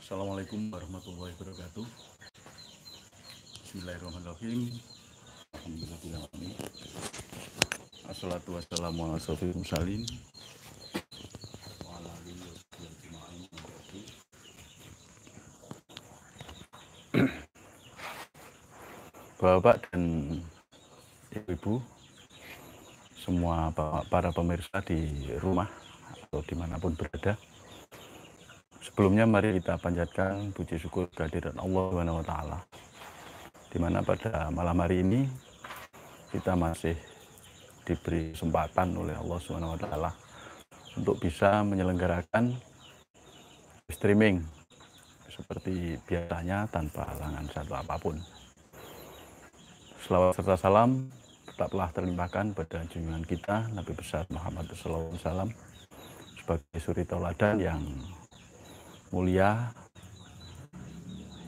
Assalamualaikum warahmatullahi wabarakatuh. Bismillahirrahmanirrahim. Alhamdulillahirrahmanirrahim. Assalatu wassalamu ala asyrofil mursalin wa ala alihi ajma'in. Bapak dan ibu-ibu, semua para pemirsa di rumah atau dimanapun berada, sebelumnya mari kita panjatkan puji syukur kehadirat Allah Subhanahu wa Ta'ala, di mana pada malam hari ini kita masih diberi kesempatan oleh Allah Subhanahu wa Ta'ala untuk bisa menyelenggarakan streaming seperti biasanya tanpa halangan satu apapun. Selawat serta salam tetaplah terlimpahkan pada junjungan kita Nabi besar Muhammad SAW sebagai suri tauladan yang mulia,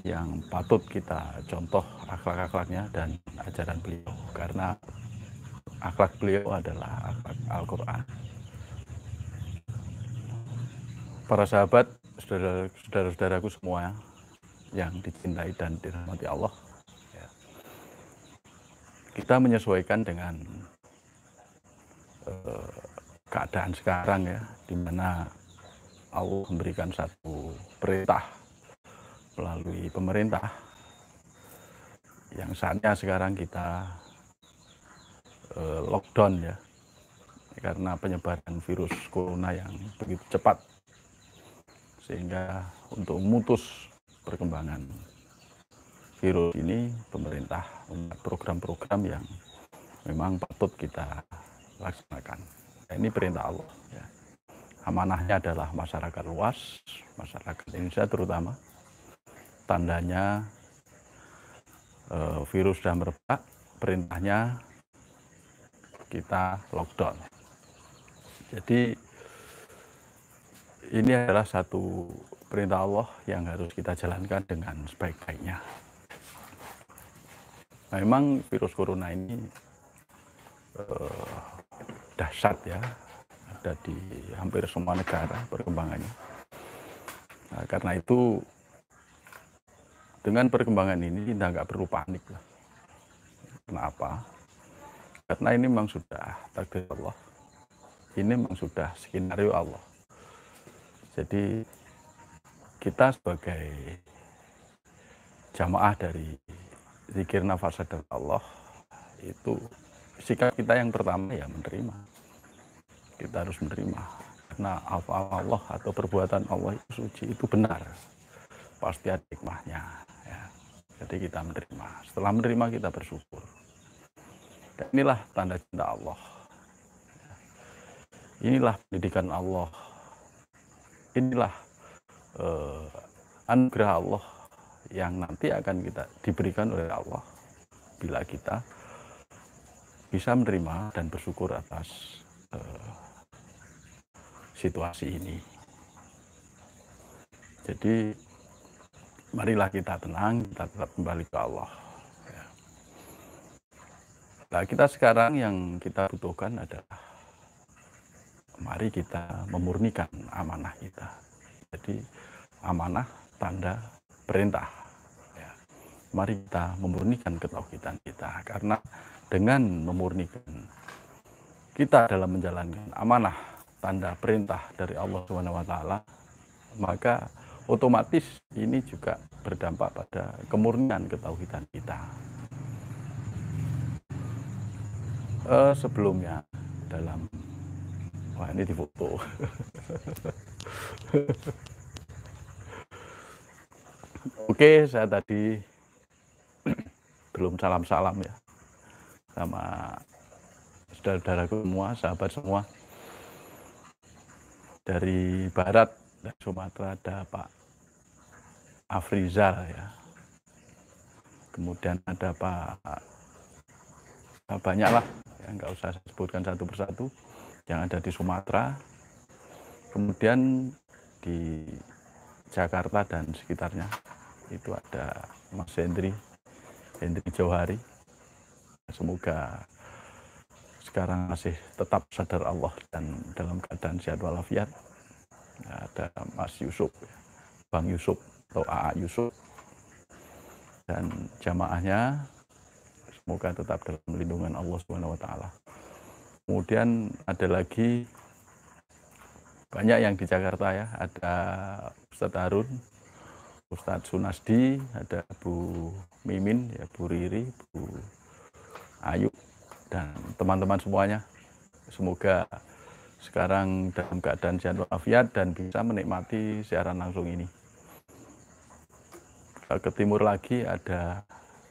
yang patut kita contoh akhlak-akhlaknya dan ajaran beliau, karena akhlak beliau adalah akhlak Al-Quran. Para sahabat, saudara-saudaraku semua yang dicintai dan dirahmati Allah, kita menyesuaikan dengan keadaan sekarang ya, di mana Allah memberikan satu perintah melalui pemerintah yang saatnya sekarang kita lockdown ya, karena penyebaran virus corona yang begitu cepat, sehingga untuk memutus perkembangan virus ini pemerintah membuat program-program yang memang patut kita laksanakan. Nah, ini perintah Allah ya. Amanahnya adalah masyarakat luas, masyarakat Indonesia terutama. Tandanya virus sudah merebak, perintahnya kita lockdown. Jadi ini adalah satu perintah Allah yang harus kita jalankan dengan sebaik-baiknya. Memang virus corona ini dahsyat ya, ada di hampir semua negara perkembangannya. Nah, karena itu dengan perkembangan ini kita nggak perlu panik lah. Kenapa? Karena ini memang sudah takdir Allah. Ini memang sudah skenario Allah. Jadi kita sebagai jamaah dari zikir nafas sadar Allah, itu sikap kita yang pertama ya menerima. Kita harus menerima, karena Allah atau perbuatan Allah itu suci, itu benar, pasti ada hikmahnya ya. Jadi kita menerima, setelah menerima kita bersyukur. Dan inilah tanda cinta Allah, inilah pendidikan Allah, inilah anugerah Allah yang nanti akan kita diberikan oleh Allah bila kita bisa menerima dan bersyukur atas situasi ini. Jadi marilah kita tenang, kita tetap kembali ke Allah. Nah, kita sekarang yang kita butuhkan adalah mari kita memurnikan amanah kita. Jadi amanah tanda perintah. Ya. Mari kita memurnikan ketauhidan kita, karena dengan memurnikan kita dalam menjalankan amanah tanda perintah dari Allah SWT, maka otomatis ini juga berdampak pada kemurnian ketauhidan kita. Sebelumnya dalam ini difoto. Oke, saya tadi belum salam-salam ya sama saudara-saudaraku semua, sahabat semua. Dari barat dan Sumatera ada Pak Afrizal ya. Kemudian ada banyak lah, ya, nggak usah saya sebutkan satu persatu, yang ada di Sumatera. Kemudian di Jakarta dan sekitarnya itu ada Mas Hendri Jauhari. Semoga sekarang masih tetap sadar Allah dan dalam keadaan sehat walafiat. Ada Mas Yusuf, Bang Yusuf atau AA Yusuf, dan jamaahnya semoga tetap dalam lindungan Allah Subhanahu wa taala. Kemudian ada lagi banyak yang di Jakarta ya, ada Ustadz Harun, Ustadz Sunasdi, ada Bu Mimin, ya Bu Riri, Bu Ayu, dan teman-teman semuanya. Semoga sekarang dalam keadaan sehat walafiat dan bisa menikmati siaran langsung ini. Ke timur lagi ada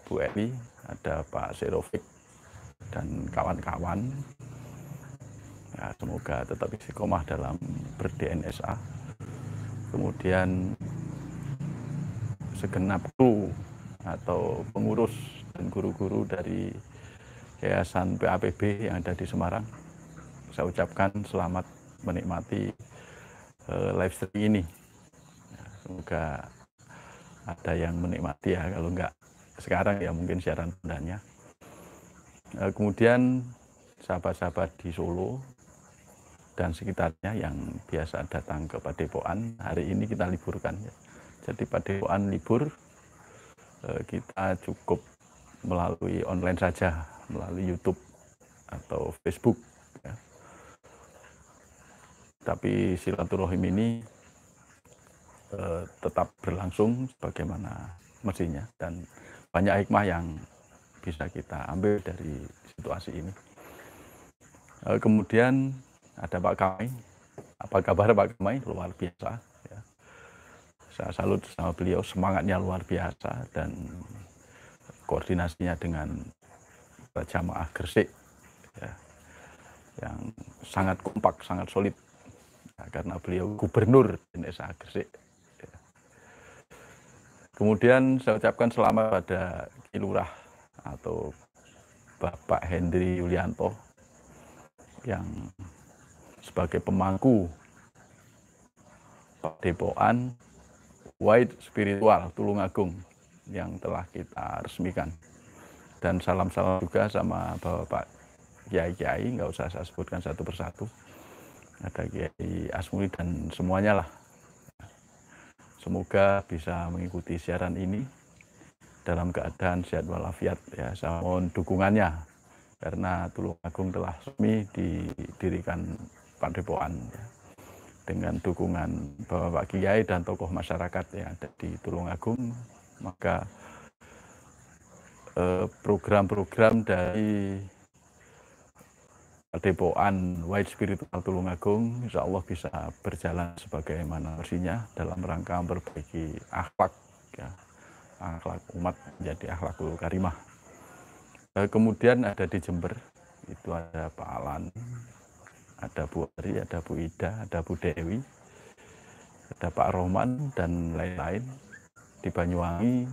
Bu Eli, ada Pak Serofik, dan kawan-kawan. Ya, semoga tetap istiqomah dalam ber-DNSA. Kemudian segenap kru atau pengurus dan guru-guru dari Yayasan PAPB yang ada di Semarang, saya ucapkan selamat menikmati live stream ini. Ya, semoga ada yang menikmati ya, kalau enggak sekarang ya mungkin siaran tandanya. Kemudian sahabat-sahabat di Solo dan sekitarnya yang biasa datang ke Padepokan, hari ini kita liburkan ya. Jadi Padepokan libur, kita cukup melalui online saja, melalui YouTube atau Facebook ya. Tapi silaturahim ini tetap berlangsung sebagaimana mestinya, dan banyak hikmah yang bisa kita ambil dari situasi ini. Kemudian ada Pak Kamai. Apa kabar Pak Kamai? Luar biasa ya. Saya salut sama beliau, semangatnya luar biasa dan koordinasinya dengan jamaah Gresik ya, yang sangat kompak, sangat solid ya, karena beliau gubernur DNSA Gresik. Kemudian saya ucapkan selamat pada Kilurah atau Bapak Hendri Yulianto yang sebagai pemangku Padepokan Wahid Spiritual Tulungagung yang telah kita resmikan. Dan salam-salam juga sama Bapak Kiai-Kiai, nggak usah saya sebutkan satu persatu. Ada Kiai Asmuli dan semuanya lah. Semoga bisa mengikuti siaran ini dalam keadaan sehat walafiat ya. Saya mohon dukungannya karena Tulungagung telah resmi didirikan Padepokan ya. Dengan dukungan Bapak Kiai dan tokoh masyarakat yang ada di Tulungagung, maka program-program dari Padepokan Wahid Spiritual Tulungagung insya Allah bisa berjalan sebagaimana mestinya dalam rangka memperbaiki akhlak ya, akhlak umat menjadi akhlakul karimah. Kemudian ada di Jember itu ada Pak Alan, ada Bu Ari, ada Bu Ida, ada Bu Dewi, ada Pak Rohman dan lain-lain. Di Banyuwangi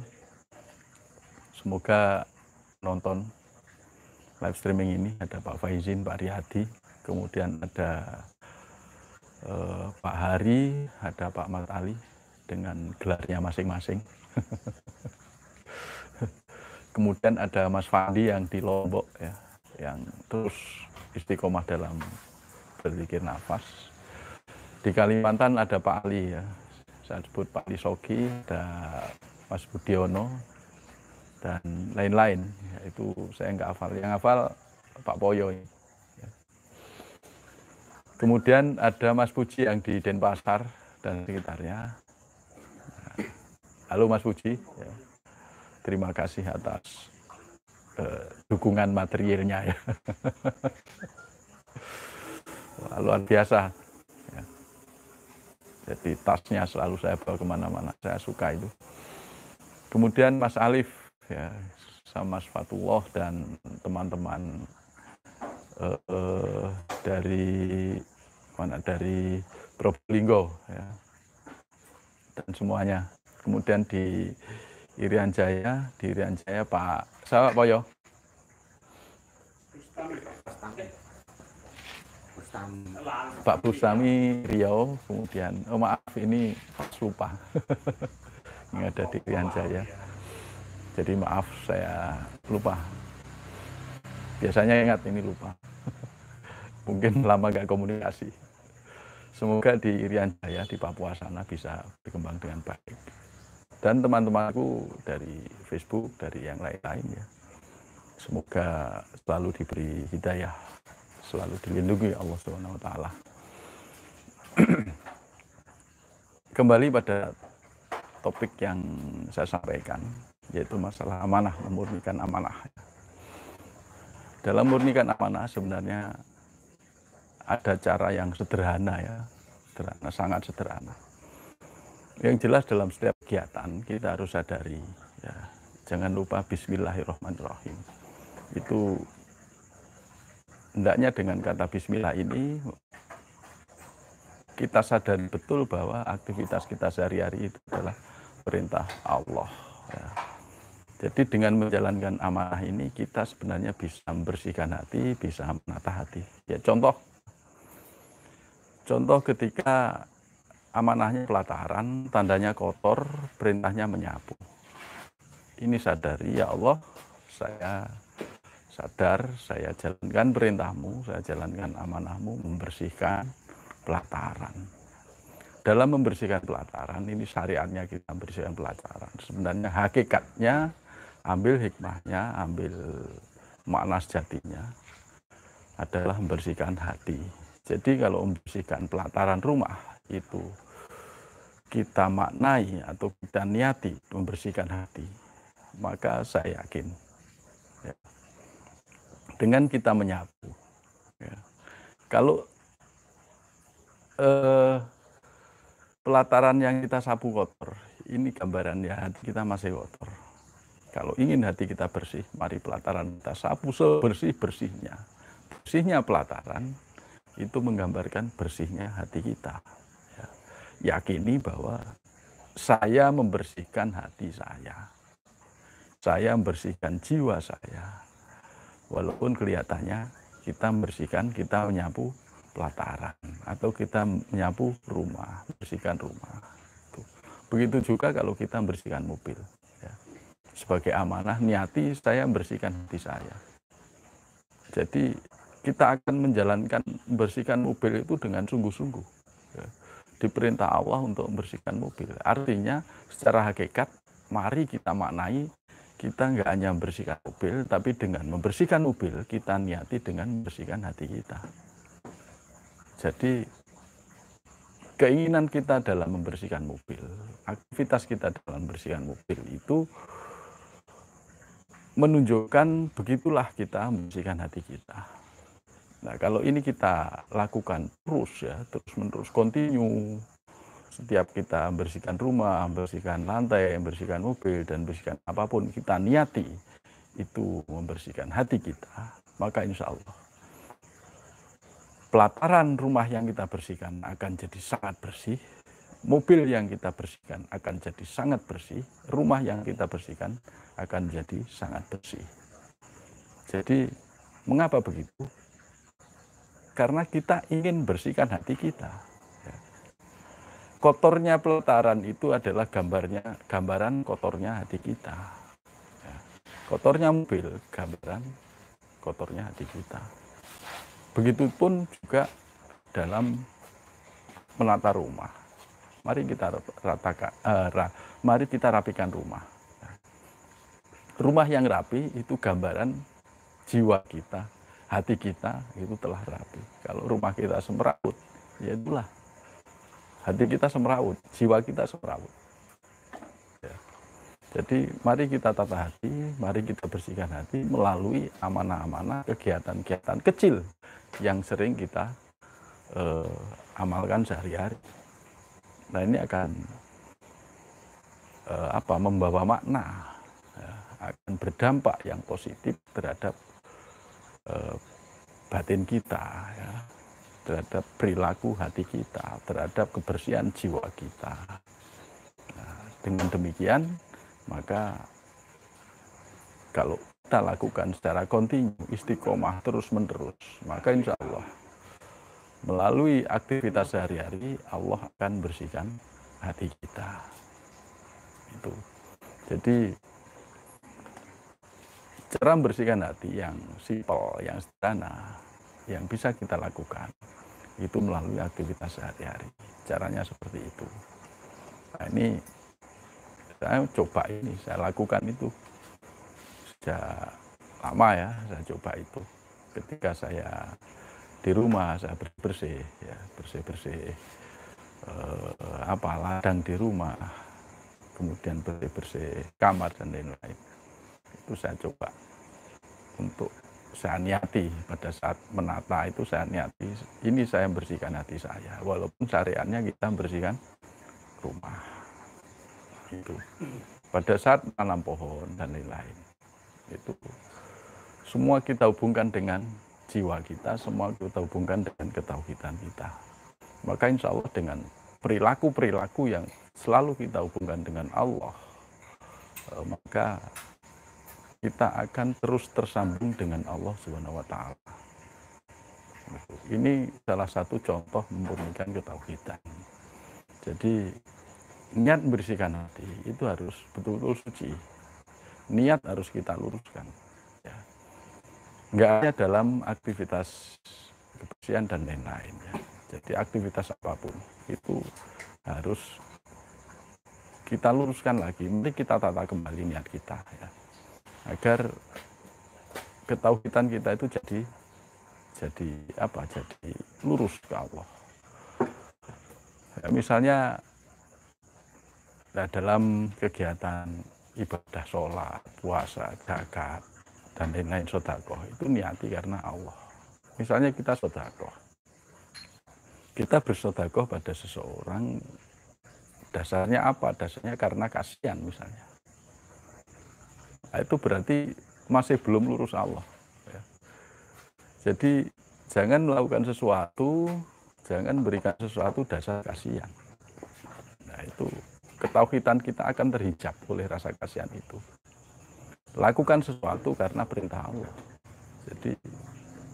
semoga nonton live streaming ini ada Pak Faizin, Pak Riyadi, kemudian ada Pak Hari, ada Pak Mat Ali dengan gelarnya masing-masing. Kemudian ada Mas Fandi yang di Lombok ya, yang terus istiqomah dalam berzikir nafas. Di Kalimantan ada Pak Ali ya, saya sebut Pak Ali Sogi, ada Mas Budiono dan lain-lain. Itu saya nggak hafal, yang hafal Pak Poyo. Kemudian ada Mas Puji yang di Denpasar dan sekitarnya. Halo Mas Puji, ya. Terima kasih atas dukungan materialnya ya. Luar biasa. Ya. Jadi tasnya selalu saya bawa kemana-mana, saya suka itu. Kemudian Mas Alif ya, sama Mas Fatullah dan teman-teman dari Probolinggo ya, dan semuanya. Kemudian di Irian Jaya Pak siapa Poyo? Pak Bustami Riau. Kemudian maaf ini lupa yang ada di Irian Jaya. Jadi maaf saya lupa. Biasanya ingat, ini lupa. Mungkin lama gak komunikasi. Semoga di Irian Jaya di Papua sana bisa berkembang dengan baik. dan teman-temanku dari Facebook, dari yang lain-lain ya. Semoga selalu diberi hidayah, selalu dilindungi Allah Subhanahu wa taala. Kembali pada topik yang saya sampaikan, yaitu masalah amanah, memurnikan amanah. Dalam memurnikan amanah sebenarnya ada cara yang sederhana ya, sederhana, sangat sederhana. Yang jelas dalam setiap kegiatan kita harus sadari, ya, jangan lupa Bismillahirrahmanirrahim. Itu hendaknya dengan kata Bismillah ini kita sadari betul bahwa aktivitas kita sehari-hari itu adalah perintah Allah. Ya. Jadi dengan menjalankan amanah ini kita sebenarnya bisa membersihkan hati, bisa menata hati. Ya contoh ketika amanahnya pelataran, tandanya kotor, perintahnya menyapu. Ini sadari, ya Allah, saya sadar, saya jalankan perintahmu, saya jalankan amanahmu, membersihkan pelataran. Dalam membersihkan pelataran, ini syariatnya kita membersihkan pelataran. Sebenarnya hakikatnya, ambil hikmahnya, ambil makna sejatinya, adalah membersihkan hati. Jadi kalau membersihkan pelataran rumah, itu kita maknai atau kita niati membersihkan hati, maka saya yakin ya, dengan kita menyapu ya, kalau pelataran yang kita sapu kotor, ini gambarannya hati kita masih kotor. Kalau ingin hati kita bersih, mari pelataran kita sapu sebersih-bersihnya. Bersihnya pelataran itu menggambarkan bersihnya hati kita. Yakini bahwa saya membersihkan hati saya membersihkan jiwa saya, walaupun kelihatannya kita membersihkan, kita menyapu pelataran atau kita menyapu rumah, membersihkan rumah. Begitu juga kalau kita membersihkan mobil ya. Sebagai amanah niati saya membersihkan hati saya. Jadi kita akan menjalankan membersihkan mobil itu dengan sungguh-sungguh ya. Diperintah Allah untuk membersihkan mobil. Artinya secara hakikat, mari kita maknai, kita nggak hanya membersihkan mobil, tapi dengan membersihkan mobil, kita niati dengan membersihkan hati kita. Jadi keinginan kita dalam membersihkan mobil, aktivitas kita dalam membersihkan mobil itu menunjukkan begitulah kita membersihkan hati kita. Nah, kalau ini kita lakukan terus ya, terus-menerus, continue, setiap kita membersihkan rumah, membersihkan lantai, membersihkan mobil, dan membersihkan apapun, kita niati itu membersihkan hati kita, maka insya Allah pelataran rumah yang kita bersihkan akan jadi sangat bersih, mobil yang kita bersihkan akan jadi sangat bersih, rumah yang kita bersihkan akan jadi sangat bersih. Jadi mengapa begitu? Karena kita ingin bersihkan hati kita. Kotornya pelataran itu adalah gambaran kotornya hati kita. Kotornya mobil, gambaran kotornya hati kita. Begitupun juga dalam menata rumah. Mari kita rapikan rumah. Rumah yang rapi itu gambaran jiwa kita. Hati kita itu telah rapi. Kalau rumah kita semeraut, ya itulah. Hati kita semeraut, jiwa kita semeraut. Ya. Jadi mari kita tata hati, mari kita bersihkan hati melalui amanah-amanah, kegiatan-kegiatan kecil yang sering kita amalkan sehari-hari. Nah ini akan membawa makna, ya, akan berdampak yang positif terhadap batin kita, ya, terhadap perilaku hati kita, terhadap kebersihan jiwa kita. Nah, dengan demikian, maka kalau kita lakukan secara kontinu, istiqomah terus-menerus, maka insya Allah melalui aktivitas sehari-hari Allah akan bersihkan hati kita. Itu. Jadi cara membersihkan hati yang simpel, yang sederhana, yang bisa kita lakukan, itu melalui aktivitas sehari-hari. Caranya seperti itu. Nah, ini Saya coba ini, saya lakukan itu sejak lama ya, saya coba itu. Ketika saya di rumah, saya bersih-bersih, ya, bersih-bersih ladang di rumah, kemudian bersih-bersih kamar dan lain-lain. Itu saya coba untuk saya niati pada saat menata itu, saya niati ini saya membersihkan hati saya, walaupun syariatnya kita membersihkan rumah itu pada saat menanam pohon dan lain-lain. Itu semua kita hubungkan dengan jiwa kita, semua kita hubungkan dengan ketauhidan kita. Maka insya Allah dengan perilaku-perilaku yang selalu kita hubungkan dengan Allah, maka kita akan terus tersambung dengan Allah Subhanahu wa Ta'ala. Ini salah satu contoh memurnikan ketauhidan. Jadi niat membersihkan hati itu harus betul-betul suci. Niat harus kita luruskan. Ya. Enggak hanya dalam aktivitas kebersihan dan lain-lain. Ya. Jadi aktivitas apapun itu harus kita luruskan lagi. Mari kita tata kembali niat kita. Ya. Agar ketauhidan kita itu jadi lurus ke Allah. Ya, misalnya dalam kegiatan ibadah sholat, puasa, zakat, dan lain-lain sedekah itu niati karena Allah. Misalnya kita sedekah, kita bersedekah pada seseorang, dasarnya apa? Dasarnya karena kasihan misalnya. Nah, itu berarti masih belum lurus Allah. Ya. Jadi jangan melakukan sesuatu, jangan berikan sesuatu dasar kasihan. Nah itu ketauhidan kita akan terhijab oleh rasa kasihan itu. Lakukan sesuatu karena perintah Allah. Jadi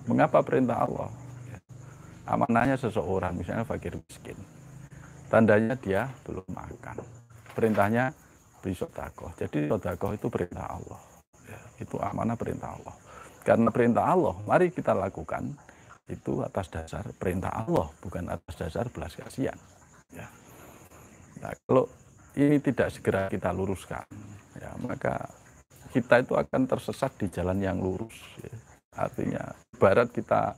mengapa perintah Allah? Ya. Amanahnya seseorang, misalnya fakir miskin. Tandanya dia belum makan. Perintahnya beri sedekah. Jadi sedekah itu perintah Allah. Ya, itu amanah perintah Allah. Karena perintah Allah, mari kita lakukan itu atas dasar perintah Allah, bukan atas dasar belas kasihan. Ya. Nah, kalau ini tidak segera kita luruskan, ya, maka kita itu akan tersesat di jalan yang lurus. Ya. Artinya, ibarat kita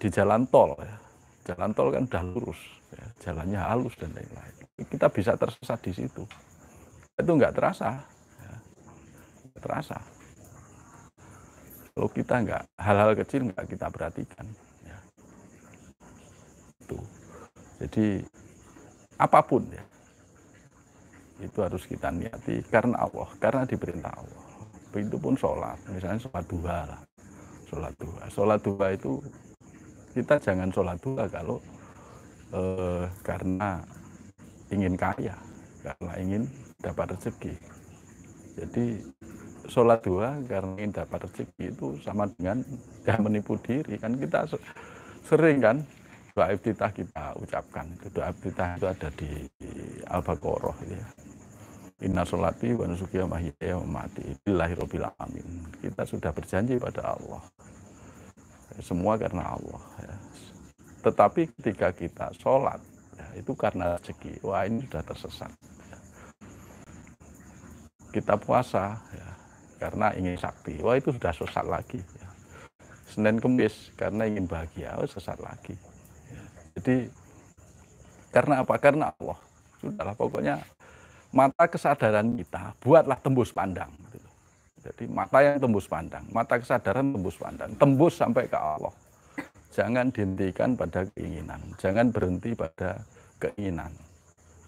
di jalan tol, ya. Jalan tol kan sudah lurus, ya. Jalannya halus dan lain-lain. Kita bisa tersesat di situ. Itu nggak terasa, ya. Nggak terasa. Kalau kita nggak, hal-hal kecil nggak kita perhatikan. Ya. Itu. Jadi apapun ya, itu harus kita niati karena Allah, karena diperintah Allah. Begitu pun sholat, misalnya sholat duha lah. Sholat duha itu kita jangan sholat duha kalau karena ingin kaya, karena ingin dapat rezeki. Jadi sholat duha karena ingin dapat rezeki itu sama dengan ya menipu diri. Kan kita sering kan doa iftitah kita ucapkan. Doa iftitah itu ada di Al-Baqarah ya. Inna sholati wa nusuki wa mahyaya wa mamati lillahi rabbil alamin. Kita sudah berjanji pada Allah. Semua karena Allah ya. Tetapi ketika kita sholat ya, itu karena rezeki. Wah, ini sudah tersesat. Ya. Kita puasa ya, karena ingin sakti. Wah, itu sudah sesat lagi. Ya. Senin Kemis karena ingin bahagia. Oh, sesat lagi. Ya. Jadi karena apa? Karena Allah. Sudahlah pokoknya mata kesadaran kita buatlah tembus pandang. Jadi mata yang tembus pandang, mata kesadaran tembus pandang, tembus sampai ke Allah. Jangan dihentikan pada keinginan, jangan berhenti pada keinginan.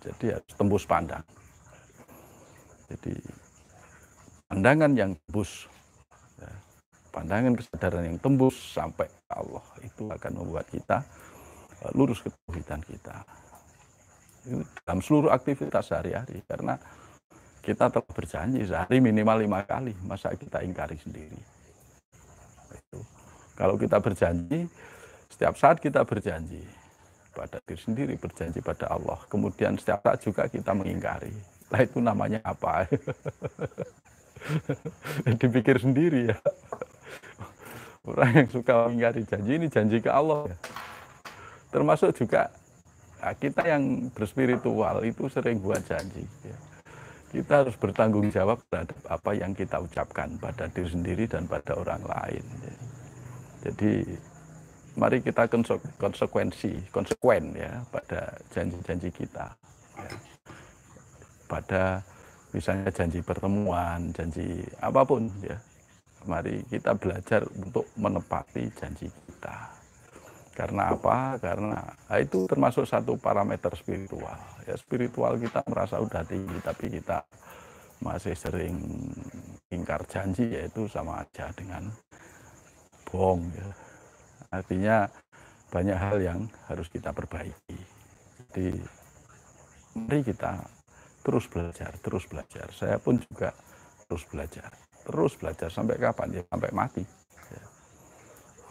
Jadi harus tembus pandang. Jadi pandangan yang tembus, ya, pandangan kesadaran yang tembus sampai ke Allah itu akan membuat kita lurus ketauhidan kita. Dalam seluruh aktivitas sehari-hari, karena kita telah berjanji sehari minimal 5 kali, masa kita ingkari sendiri. Itu. Kalau kita berjanji, setiap saat kita berjanji pada diri sendiri, berjanji pada Allah, kemudian setiap saat juga kita mengingkari. Nah itu namanya apa? Dipikir sendiri ya. Orang yang suka mengingkari janji, ini janji ke Allah. Termasuk juga kita yang berspiritual itu sering buat janji. Ya. Kita harus bertanggung jawab terhadap apa yang kita ucapkan pada diri sendiri dan pada orang lain. Jadi mari kita konsekuen ya pada janji-janji kita. Ya. Pada misalnya janji pertemuan, janji apapun ya. Mari kita belajar untuk menepati janji kita. Karena apa? Karena itu termasuk satu parameter spiritual. Ya, spiritual kita merasa udah tinggi, tapi kita masih sering ingkar janji, yaitu sama aja dengan bohong. Ya. Artinya banyak hal yang harus kita perbaiki. Jadi mari kita terus belajar. Saya pun juga terus belajar sampai kapan ya? Sampai mati. Ya.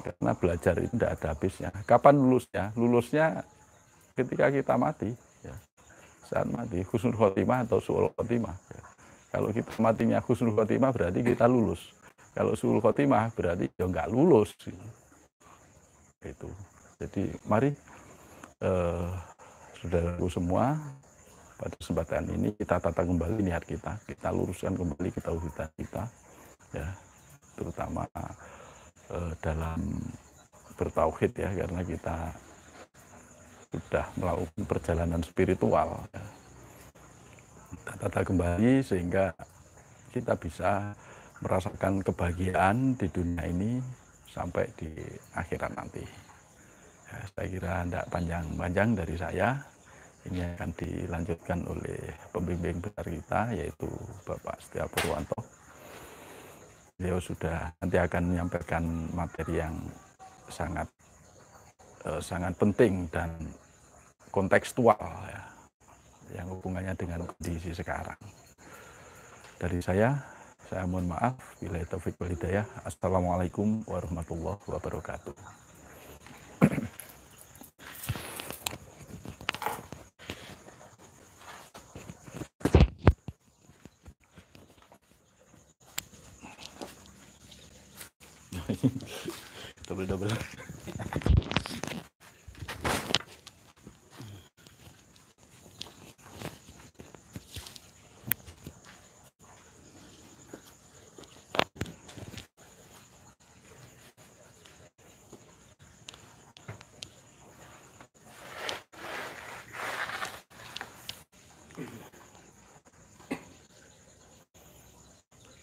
Karena belajar itu tidak ada habisnya. Kapan lulusnya? Lulusnya ketika kita mati. Ya. Saat mati, husnul khotimah atau su'ul khotimah. Ya. Kalau kita matinya husnul khotimah berarti kita lulus. Kalau su'ul khotimah berarti ya nggak lulus. Itu. Jadi mari saudaraku semua, pada kesempatan ini kita tata kembali niat kita luruskan kembali ketauhidan kita, ya, terutama dalam bertauhid ya, karena kita sudah melakukan perjalanan spiritual. Ya. Kita tata kembali sehingga kita bisa merasakan kebahagiaan di dunia ini sampai di akhirat nanti. Ya, saya kira tidak panjang-panjang dari saya. Ini akan dilanjutkan oleh pembimbing besar kita, yaitu Bapak Setia Purwanto. Beliau sudah nanti akan menyampaikan materi yang sangat penting dan kontekstual, ya, yang hubungannya dengan kondisi sekarang. Dari saya mohon maaf. Billahi taufiq wal hidayah. Assalamualaikum warahmatullahi wabarakatuh. Double.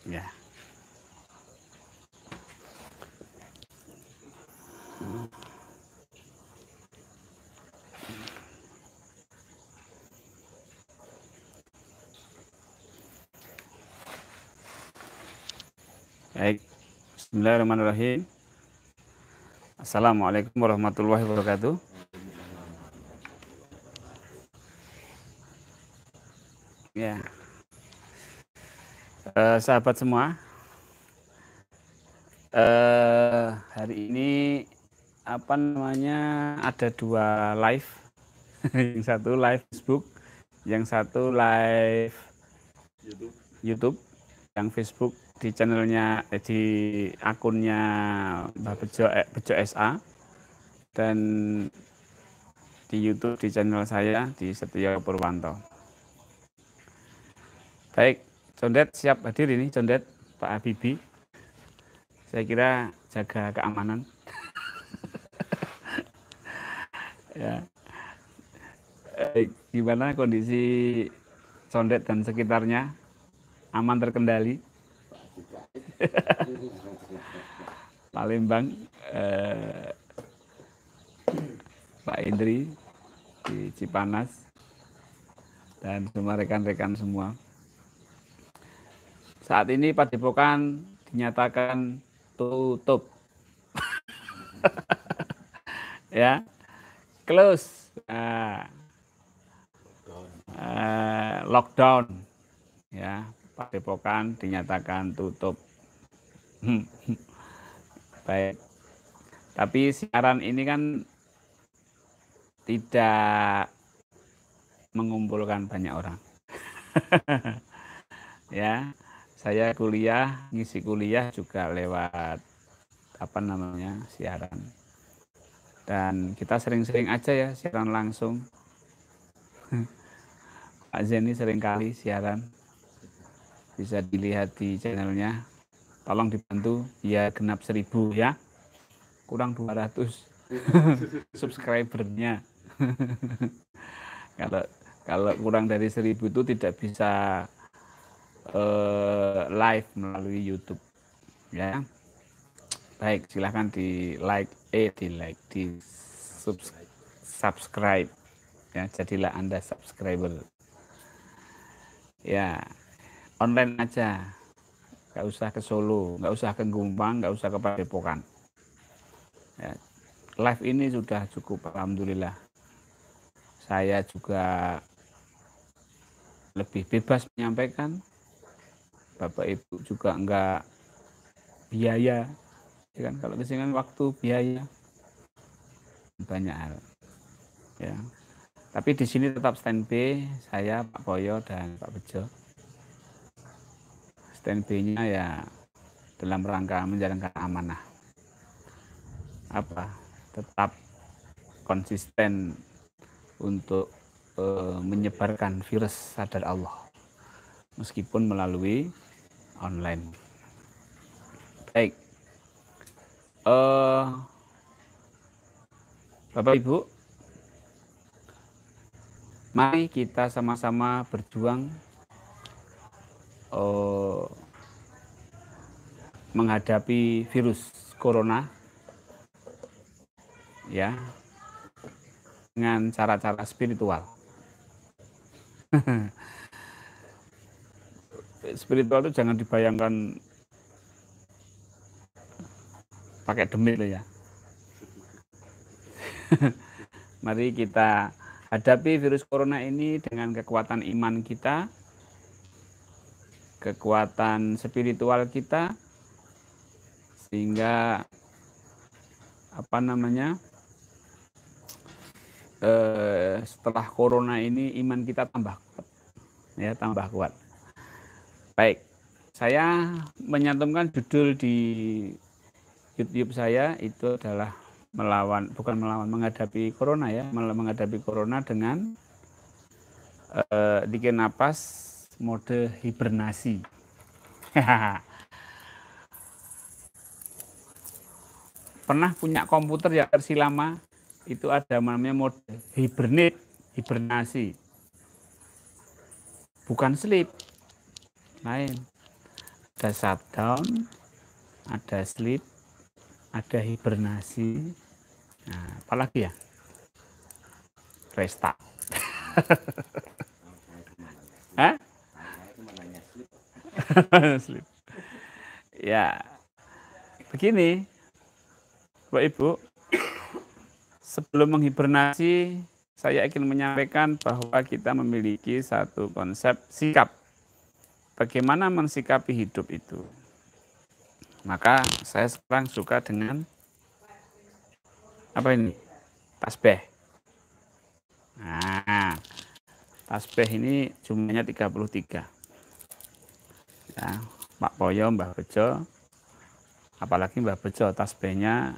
Ya. Baik. Bismillahirrahmanirrahim. Assalamualaikum warahmatullahi wabarakatuh. Ya. Sahabat semua, hari ini ada 2 live. Yang satu live Facebook, yang satu live YouTube. Yang Facebook di channelnya, di akunnya Mbah Bejo SA, dan di YouTube di channel saya di Setia Purwanto. Baik, Condet siap hadir ini, Condet, Pak Habibie. Saya kira jaga keamanan. Ya. Gimana kondisi Condet dan sekitarnya? Aman, terkendali? Palembang, Pak Indri di Cipanas, dan semua rekan-rekan semua. Saat ini Padepokan dinyatakan tutup. Ya, close. Lockdown. Ya, Padepokan dinyatakan tutup. Baik. Tapi siaran ini kan tidak mengumpulkan banyak orang. Ya, saya ngisi kuliah juga lewat siaran. Dan kita sering-sering aja ya siaran langsung. Pak Zeni sering kali siaran. bisa dilihat di channelnya. Tolong dibantu ya, genap 1000 ya, kurang 200 subscribernya. kalau kurang dari 1000 itu tidak bisa live melalui YouTube ya. Baik, silahkan di subscribe ya, jadilah Anda subscriber ya. Online aja, nggak usah ke Solo, nggak usah ke Gumpang, nggak usah ke Padepokan ya. Live ini sudah cukup, alhamdulillah. Saya juga lebih bebas menyampaikan, Bapak Ibu juga enggak biaya ya kan. Kalau kesini kan waktu, biaya, banyak hal ya. Tapi di sini tetap standby saya, Pak Boyo dan Pak Bejo. Standby-nya ya dalam rangka menjalankan amanah, tetap konsisten untuk menyebarkan virus sadar Allah meskipun melalui online. Baik, Bapak Ibu, mari kita sama-sama berjuang menghadapi virus corona ya, dengan cara-cara spiritual. Spiritual itu jangan dibayangkan pakai demit loh ya. Mari kita hadapi virus corona ini dengan kekuatan iman kita, kekuatan spiritual kita, sehingga setelah corona ini iman kita tambah kuat ya, tambah kuat. Baik, saya menyantumkan judul di YouTube saya itu adalah menghadapi corona ya, menghadapi corona dengan bikin napas mode hibernasi. Pernah punya komputer ya versi lama, itu ada namanya mode hibernasi. Bukan sleep, lain. Ada shutdown, ada sleep, ada hibernasi. Nah, apalagi ya? Restart. Hah? Sleep. Ya, begini, Bapak Ibu, sebelum menghibernasi, saya ingin menyampaikan bahwa kita memiliki satu konsep sikap. Bagaimana mensikapi hidup itu. Maka saya sekarang suka dengan apa ini? Tasbih. Nah, tasbih ini jumlahnya 33. Ya, Pak Boyo, Mbah Bejo, apalagi Mbah Bejo, tasbihnya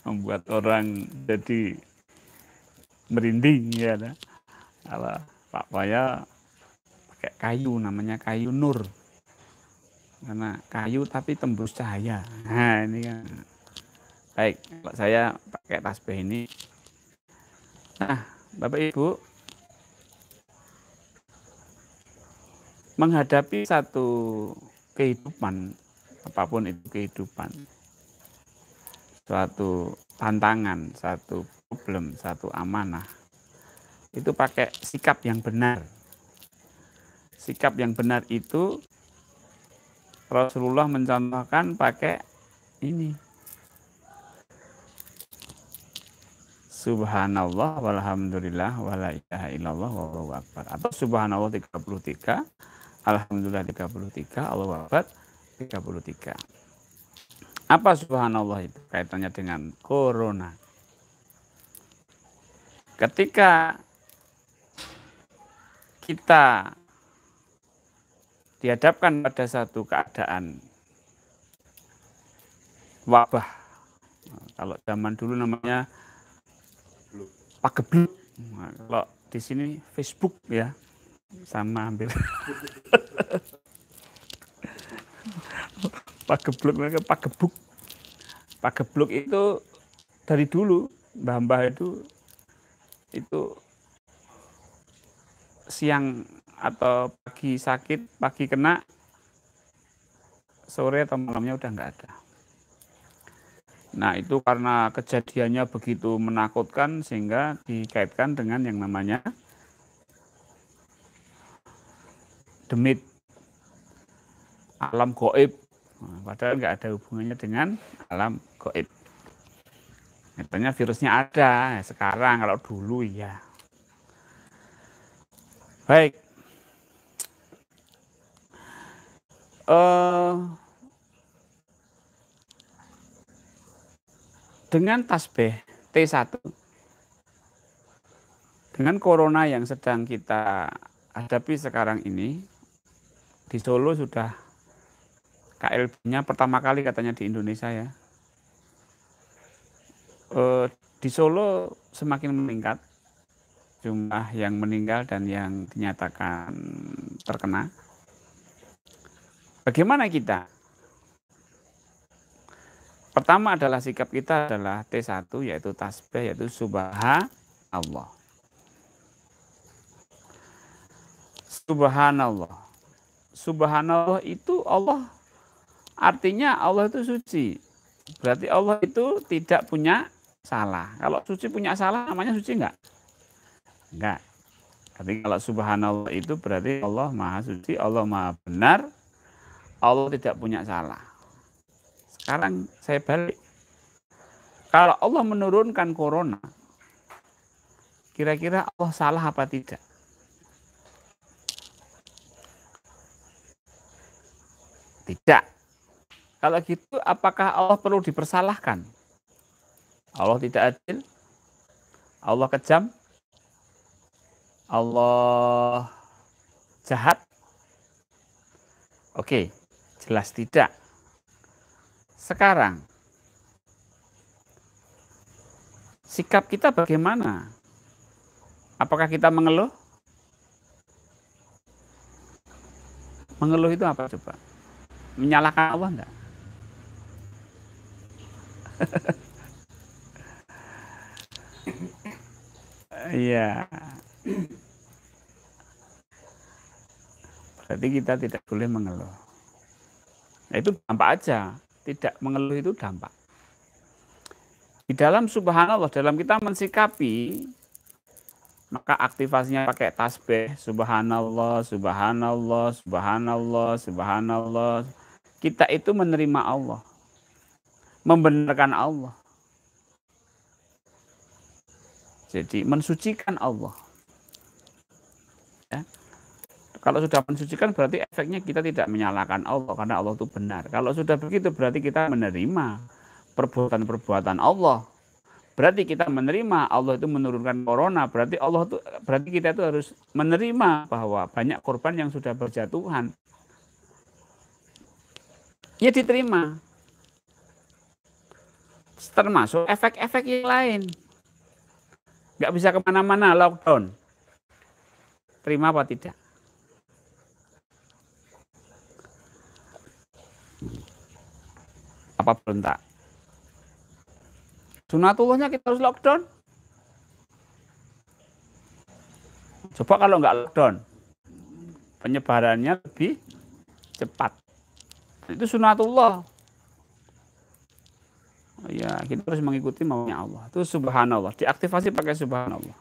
membuat orang jadi merinding ya. Kalau Pak Boyo pakai kayu, namanya kayu nur, karena kayu tapi tembus cahaya. Nah ini kan. Baik, kalau saya pakai tasbih ini. Nah, Bapak Ibu, menghadapi satu kehidupan, apapun itu kehidupan, suatu tantangan, satu problem, satu amanah, itu pakai sikap yang benar. Sikap yang benar itu Rasulullah mencontohkan pakai ini. Subhanallah walhamdulillah wala ilaha illallah wallahu akbar. Atau subhanallah 33, alhamdulillah 33, Allahu akbar 33. Apa subhanallah itu? Kaitannya dengan corona. Ketika kita dihadapkan pada satu keadaan wabah, kalau zaman dulu namanya pagebluk, kalau di sini Facebook ya, sama hampir. Pagebluk, mereka pagebuk. Pagebluk itu dari dulu mbah-mbah itu siang atau pagi sakit, pagi kena, sore atau malamnya udah nggak ada. Nah itu karena kejadiannya begitu menakutkan sehingga dikaitkan dengan yang namanya demit, alam gaib. Nah, padahal nggak ada hubungannya dengan alam gaib. Katanya virusnya ada, sekarang kalau dulu ya. Baik. Dengan tasbih T1, dengan corona yang sedang kita hadapi sekarang ini, di Solo sudah KLB-nya pertama kali katanya di Indonesia ya. Di Solo semakin meningkat jumlah yang meninggal dan yang dinyatakan terkena. Bagaimana kita? Pertama adalah sikap kita adalah T1 yaitu tasbih, yaitu subhanallah. Subhanallah. Subhanallah itu Allah, artinya Allah itu suci. Berarti Allah itu tidak punya salah. Kalau suci punya salah namanya suci enggak? Enggak. Tapi kalau subhanallah itu berarti Allah maha suci, Allah maha benar, Allah tidak punya salah. Sekarang saya balik. Kalau Allah menurunkan corona, kira-kira Allah salah apa tidak? Tidak. Kalau gitu, apakah Allah perlu dipersalahkan? Allah tidak adil? Allah kejam? Allah jahat? Oke, jelas tidak. Sekarang, sikap kita bagaimana? Apakah kita mengeluh? Mengeluh itu apa coba? Menyalahkan Allah enggak? Iya. Berarti kita tidak boleh mengeluh. Nah, itu dampak aja. Tidak mengeluh itu dampak. Di dalam subhanallah, dalam kita mensikapi, maka aktivasinya pakai tasbih, subhanallah, subhanallah, subhanallah, subhanallah. Kita itu menerima Allah, membenarkan Allah. Jadi mensucikan Allah. Ya. Kalau sudah mensucikan berarti efeknya kita tidak menyalahkan Allah karena Allah itu benar. Kalau sudah begitu berarti kita menerima perbuatan-perbuatan Allah. Berarti kita menerima Allah itu menurunkan corona. Berarti kita itu harus menerima bahwa banyak korban yang sudah berjatuhan. Ya diterima. Termasuk efek-efek yang lain. Nggak bisa kemana-mana, lockdown. Terima apa tidak? Apa berontak? Sunatullahnya kita harus lockdown. Coba kalau nggak lockdown, penyebarannya lebih cepat. Itu sunatullah. Ya, kita harus mengikuti maunya Allah. Itu subhanallah, diaktifasi pakai subhanallah.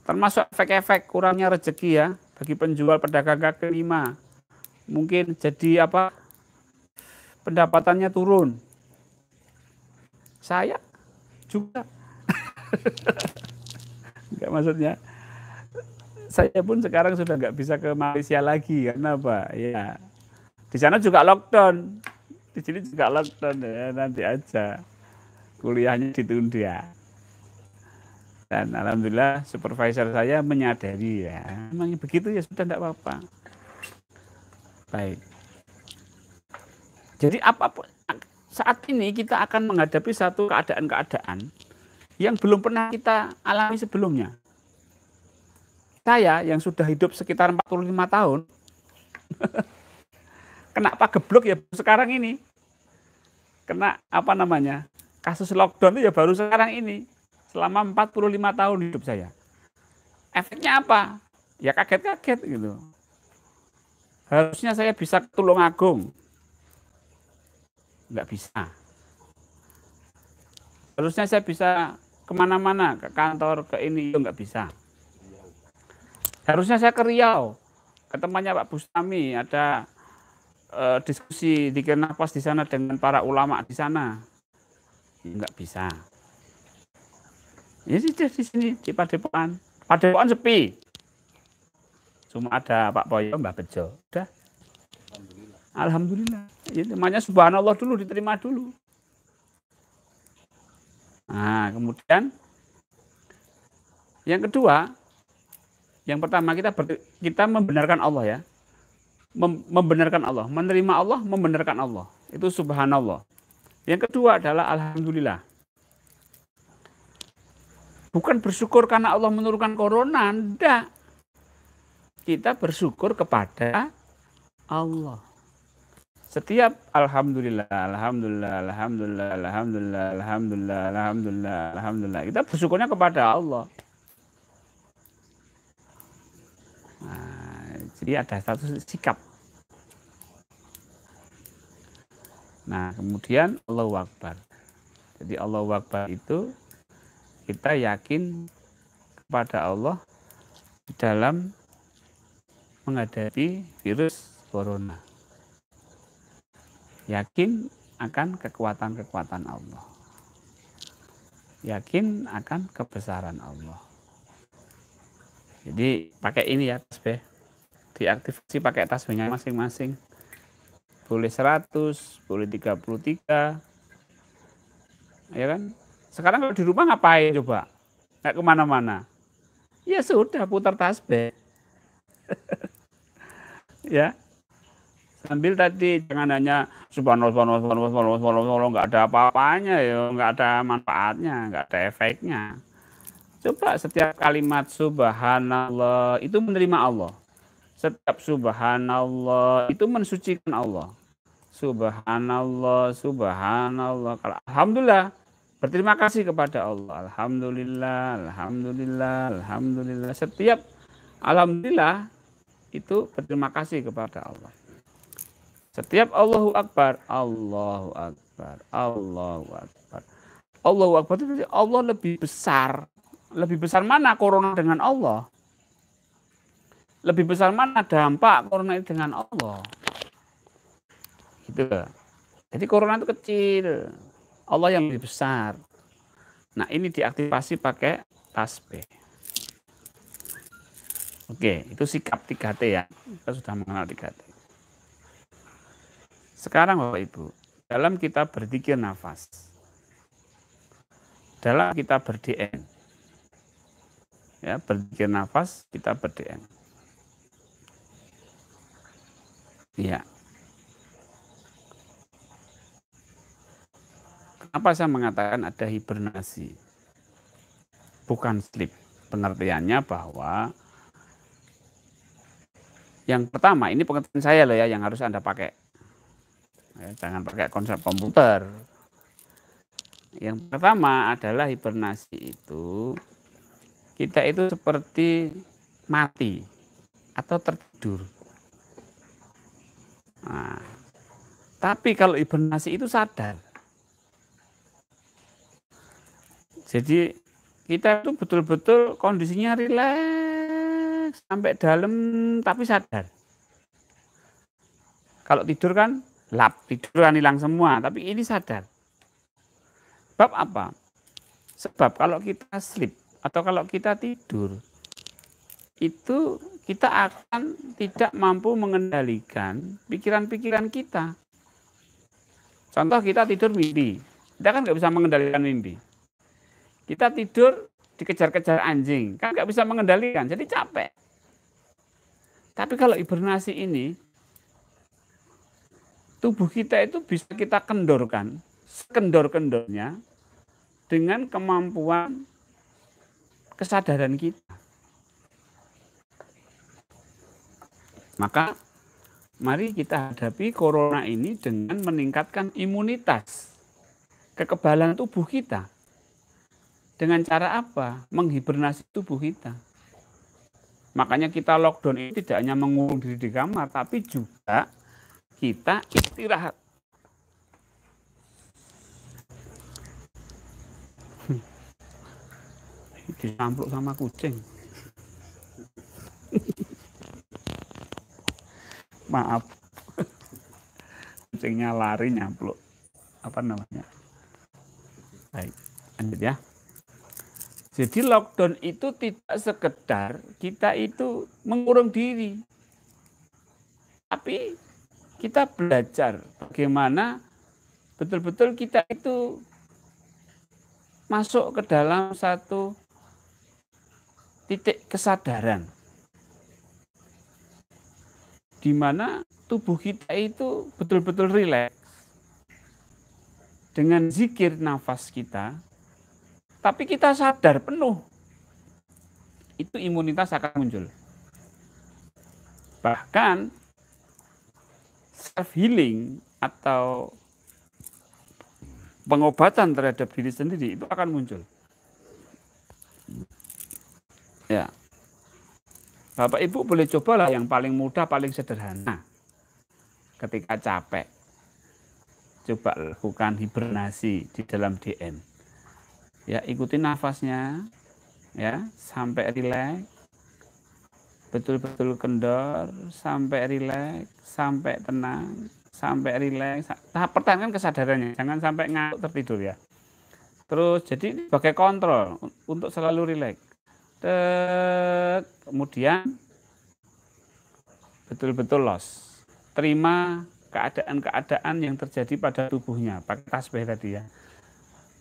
Termasuk efek-efek kurangnya rezeki ya, bagi penjual pedagang kaki lima. Mungkin jadi apa? Pendapatannya turun. Saya juga. Enggak, maksudnya saya pun sekarang sudah nggak bisa ke Malaysia lagi karena apa? Ya, di sana juga lockdown, di sini juga lockdown ya, nanti aja kuliahnya ditunda. Dan alhamdulillah supervisor saya menyadari ya, memang begitu ya sudah enggak apa-apa. Baik. Jadi apapun saat ini kita akan menghadapi satu keadaan-keadaan yang belum pernah kita alami sebelumnya. Saya yang sudah hidup sekitar 45 tahun, kena pagebluk ya sekarang ini. Kena apa namanya, kasus lockdown itu ya baru sekarang ini. Selama 45 tahun hidup saya. Efeknya apa? Ya kaget-kaget gitu. Harusnya saya bisa ke Tulungagung. Nggak bisa. Harusnya saya bisa kemana-mana, ke kantor, ke ini, itu nggak bisa. Harusnya saya ke Riau, ke temannya Pak Bustami, ada diskusi di Nafas di sana dengan para ulama di sana. Nggak bisa. Ya di sini, di Padepokan. Padepokan sepi. Cuma ada Pak Boyo, Mbah Bejo. Udah. Alhamdulillah. Ya, namanya subhanallah dulu, diterima dulu. Nah, kemudian yang kedua, yang pertama kita membenarkan Allah ya. Membenarkan Allah, menerima Allah, membenarkan Allah. Itu subhanallah. Yang kedua adalah alhamdulillah. Bukan bersyukur karena Allah menurunkan corona, enggak. Kita bersyukur kepada Allah. Setiap alhamdulillah, alhamdulillah, alhamdulillah, alhamdulillah, alhamdulillah, alhamdulillah, alhamdulillah. Kita bersyukurnya kepada Allah. Nah, jadi ada satu sikap. Nah, kemudian Allahu Akbar. Jadi Allahu Akbar itu kita yakin kepada Allah dalam menghadapi virus corona. Yakin akan kekuatan-kekuatan Allah. Yakin akan kebesaran Allah. Jadi pakai ini ya tasbih. Diaktifasi pakai tasbihnya masing-masing. Boleh 100, boleh 33. Ya kan? Sekarang kalau di rumah ngapain coba? Nggak kemana-mana. Ya sudah, putar tasbih. Ya. Sambil tadi jangan hanya subhanallah, nggak ada apa-apanya ya, nggak ada manfaatnya, nggak ada efeknya. Coba setiap kalimat subhanallah itu menerima Allah. Setiap subhanallah itu mensucikan Allah. Subhanallah, subhanallah. Alhamdulillah, berterima kasih kepada Allah. Alhamdulillah, alhamdulillah, alhamdulillah. Setiap alhamdulillah itu berterima kasih kepada Allah. Setiap Allahu Akbar, Allahu Akbar, Allahu Akbar. Allahu Akbar itu Allah lebih besar. Lebih besar mana corona dengan Allah? Lebih besar mana dampak corona itu dengan Allah? Gitu. Jadi corona itu kecil, Allah yang lebih besar. Nah, ini diaktifasi pakai tasbih. Oke, itu sikap 3T ya. Kita sudah mengenal 3T. Sekarang Bapak Ibu, dalam kita berzikir nafas, dalam kita ber-DM, ya, berzikir nafas, kita ber-DM. Ya. Kenapa saya mengatakan ada hibernasi? Bukan sleep. Pengertiannya bahwa yang pertama, ini pengertian saya loh ya, yang harus Anda pakai. Ya, jangan pakai konsep komputer. Yang pertama adalah hibernasi itu, kita itu seperti mati atau tertidur. Nah, tapi kalau hibernasi itu sadar. Jadi kita itu betul-betul kondisinya rileks sampai dalam tapi sadar. Kalau tidur kan tidur kan hilang semua, tapi ini sadar. Sebab apa? Sebab kalau kita sleep atau kalau kita tidur, itu kita akan tidak mampu mengendalikan pikiran-pikiran kita. Contoh kita tidur mimpi, kita kan nggak bisa mengendalikan mimpi. Kita tidur dikejar-kejar anjing, kan nggak bisa mengendalikan, jadi capek. Tapi kalau hibernasi ini, tubuh kita itu bisa kita kendorkan, sekendor-kendornya, dengan kemampuan kesadaran kita. Maka mari kita hadapi corona ini dengan meningkatkan imunitas, kekebalan tubuh kita. Dengan cara apa? Menghibernasi tubuh kita. Makanya kita lockdown ini tidak hanya mengurung diri di kamar, tapi juga kita istirahat. Disampluk sama kucing. Maaf. Kucingnya lari nyampluk. Apa namanya? Baik, lanjut ya. Jadi lockdown itu tidak sekedar kita itu mengurung diri. Tapi kita belajar bagaimana betul-betul kita itu masuk ke dalam satu titik kesadaran. Di mana tubuh kita itu betul-betul rileks. Dengan zikir nafas kita, tapi kita sadar penuh, itu imunitas akan muncul. Bahkan self healing atau pengobatan terhadap diri sendiri itu akan muncul. Ya, Bapak Ibu boleh cobalah yang paling mudah, paling sederhana. Ketika capek, coba lakukan hibernasi di dalam DM. Ya, ikuti nafasnya, ya, sampai rileks, betul-betul kendor, sampai rileks, sampai tenang, sampai rileks. Tahap pertahankan kesadarannya, jangan sampai ngantuk tertidur ya. Terus jadi sebagai kontrol untuk selalu rileks. Kemudian betul-betul los, terima keadaan-keadaan yang terjadi pada tubuhnya, pakai tasbih tadi ya.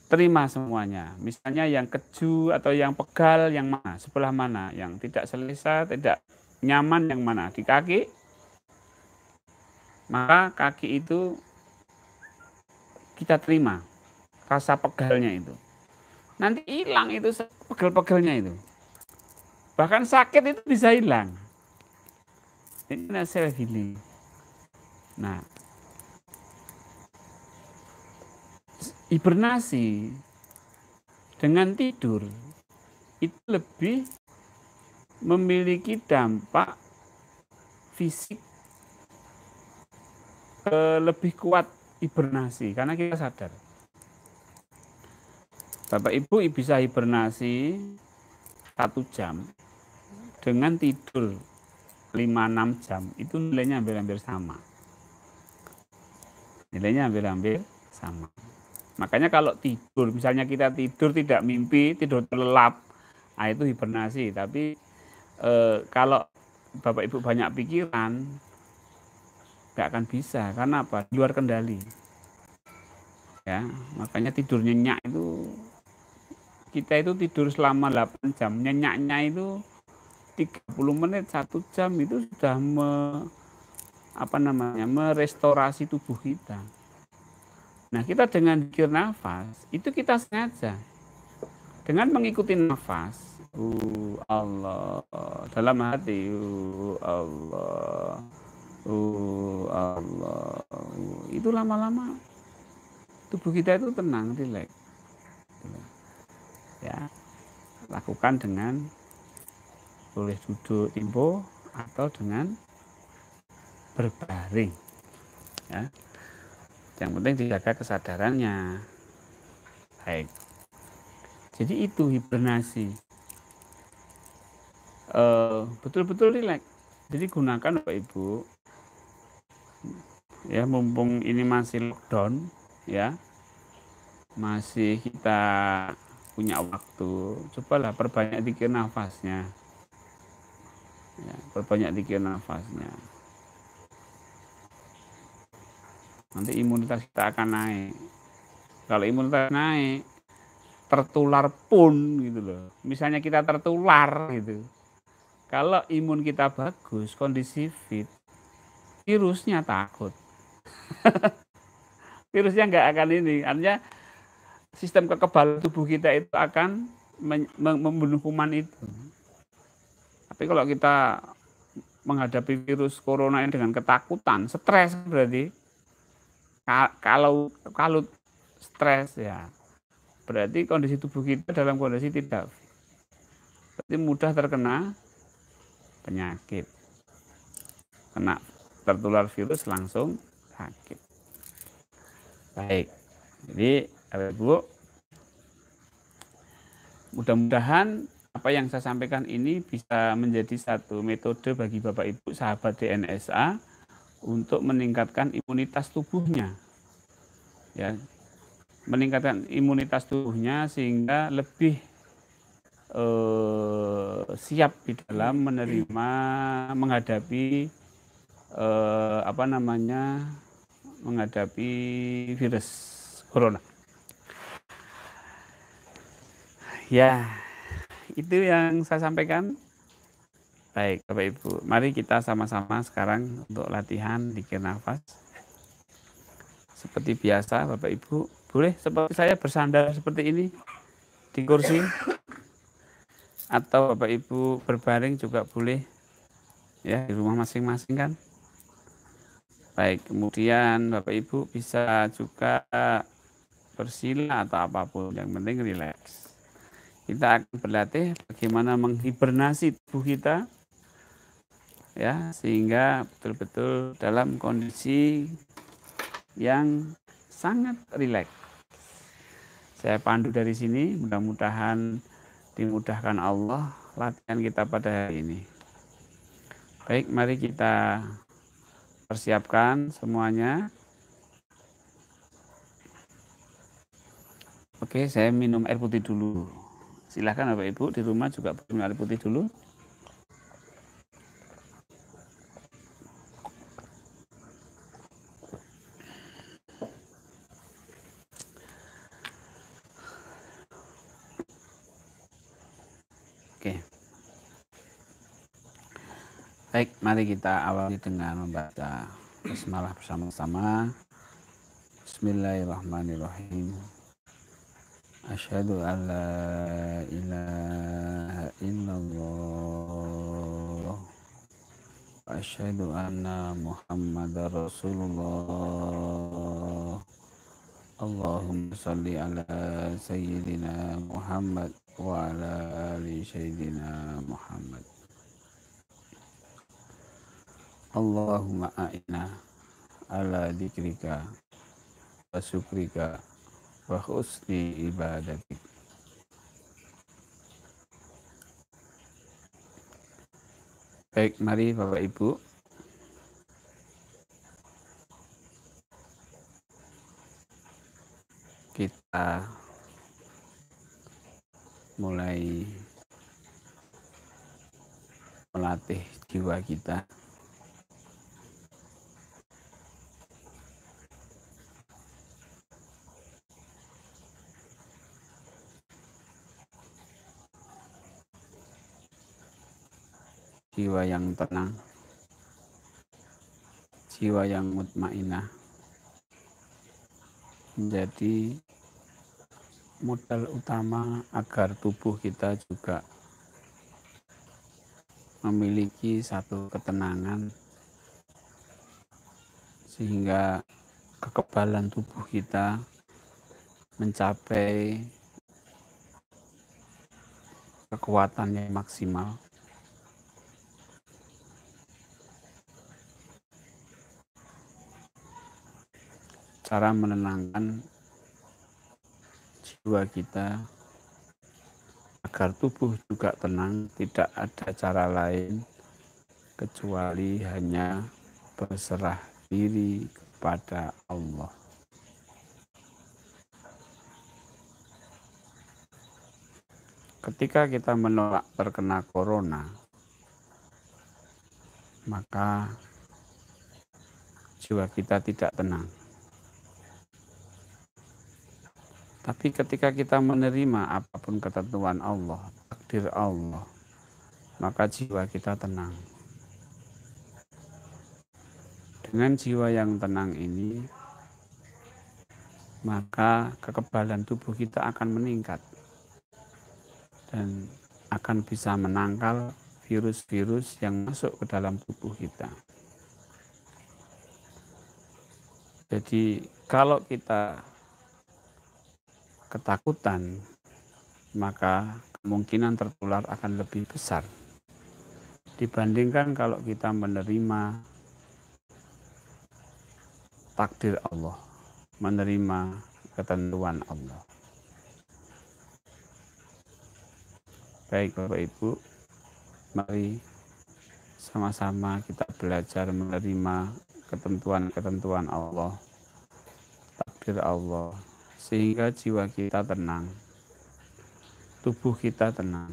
Terima semuanya, misalnya yang keju atau yang pegal yang mana, sebelah mana, yang tidak selesa, tidak nyaman yang mana, di kaki, maka kaki itu kita terima, rasa pegalnya itu. Nanti hilang itu pegel-pegelnya itu. Bahkan sakit itu bisa hilang. Ini self healing. Nah, hibernasi dengan tidur itu lebih memiliki dampak fisik lebih kuat hibernasi karena kita sadar. Bapak Ibu bisa hibernasi 1 jam dengan tidur 5-6 jam itu nilainya hampir-hampir sama. Nilainya hampir-hampir sama. Makanya kalau tidur, misalnya kita tidur tidak mimpi, tidur terlelap, nah itu hibernasi. Tapi kalau Bapak Ibu banyak pikiran, nggak akan bisa. Karena apa? Di luar kendali. Ya, makanya tidur nyenyak itu, kita itu tidur selama 8 jam, nyenyaknya itu 30 menit, 1 jam itu sudah merestorasi tubuh kita. Nah, kita dengan zikir nafas, itu kita sengaja. Dengan mengikuti nafas, Allah, dalam hati, Allah, Allah, itu lama-lama tubuh kita itu tenang, rileks. Ya, lakukan dengan boleh duduk timpo atau dengan berbaring. Ya. Yang penting dijaga kesadarannya. Baik. Jadi itu hibernasi. Betul-betul rileks. Jadi gunakan Bapak Ibu. Ya, mumpung ini masih lockdown, ya. Masih kita punya waktu. Cobalah perbanyak zikir nafasnya. Ya, perbanyak zikir nafasnya. Nanti imunitas kita akan naik. Kalau imunitas naik, tertular pun gitu loh. Misalnya kita tertular gitu. Kalau imun kita bagus, kondisi fit, virusnya takut. Virusnya nggak akan ini. Artinya sistem kekebalan tubuh kita itu akan membunuh kuman itu. Tapi kalau kita menghadapi virus corona ini dengan ketakutan, stres berarti. Kalau stres ya berarti kondisi tubuh kita dalam kondisi tidak, berarti mudah terkena penyakit, kena tertular virus langsung sakit. Baik, jadi Ibu, mudah-mudahan apa yang saya sampaikan ini bisa menjadi satu metode bagi Bapak Ibu sahabat DNSA untuk meningkatkan imunitas tubuhnya, ya, meningkatkan imunitas tubuhnya sehingga lebih siap di dalam menerima menghadapi menghadapi virus corona. Ya, itu yang saya sampaikan. Baik, Bapak Ibu, mari kita sama-sama sekarang untuk latihan zikir nafas. Seperti biasa, Bapak Ibu, boleh seperti saya bersandar seperti ini di kursi, atau Bapak Ibu berbaring juga boleh, ya, di rumah masing-masing kan. Baik, kemudian Bapak Ibu bisa juga bersila atau apapun, yang penting rileks. Kita akan berlatih bagaimana menghibernasi tubuh kita, ya, sehingga betul-betul dalam kondisi yang sangat rileks. Saya pandu dari sini, mudah-mudahan dimudahkan Allah latihan kita pada hari ini. Baik, mari kita persiapkan semuanya. Oke, saya minum air putih dulu. Silahkan Bapak Ibu di rumah juga minum air putih dulu. Oke. Baik, mari kita awali dengan membaca basmalah bersama-sama. Bismillahirrahmanirrahim. Asyhadu an la ilaha illallah wa asyhadu anna Muhammadar Rasulullah. Allahumma shalli ala sayyidina Muhammad wa ala ali sayyidina Muhammad. Allahumma a'inna ala dzikrika wa syukrika wa husni ibadatik. Baik, mari Bapak Ibu kita mulai melatih jiwa kita. Jiwa yang tenang, jiwa yang mutmainah menjadi modal utama agar tubuh kita juga memiliki satu ketenangan, sehingga kekebalan tubuh kita mencapai kekuatan yang maksimal. Cara menenangkan jiwa kita agar tubuh juga tenang, tidak ada cara lain kecuali hanya berserah diri kepada Allah. Ketika kita menolak terkena corona, maka jiwa kita tidak tenang. Tapi ketika kita menerima apapun ketentuan Allah, takdir Allah, maka jiwa kita tenang. Dengan jiwa yang tenang ini, maka kekebalan tubuh kita akan meningkat dan akan bisa menangkal virus-virus yang masuk ke dalam tubuh kita. Jadi kalau kita ketakutan, maka kemungkinan tertular akan lebih besar dibandingkan kalau kita menerima takdir Allah, menerima ketentuan Allah. Baik Bapak Ibu, mari sama-sama kita belajar menerima ketentuan-ketentuan Allah, takdir Allah, sehingga jiwa kita tenang, tubuh kita tenang.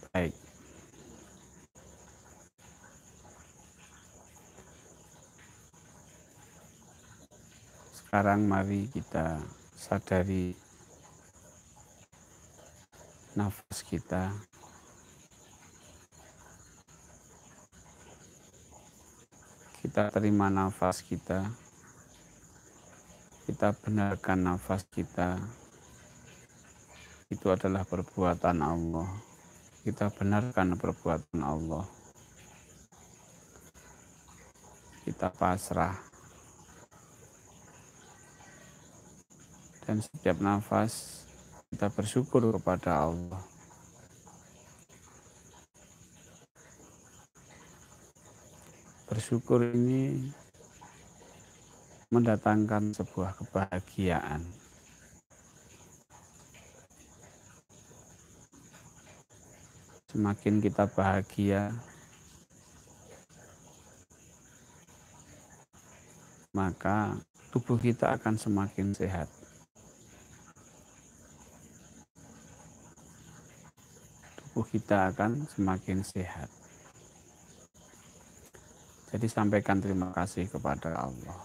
Baik. Sekarang mari kita sadari nafas kita. Kita terima nafas kita. Kita benarkan nafas kita. Itu adalah perbuatan Allah. Kita benarkan perbuatan Allah. Kita pasrah. Dan setiap nafas kita bersyukur kepada Allah. Bersyukur ini mendatangkan sebuah kebahagiaan. Semakin kita bahagia, maka tubuh kita akan semakin sehat. Tubuh kita akan semakin sehat. Jadi sampaikan terima kasih kepada Allah.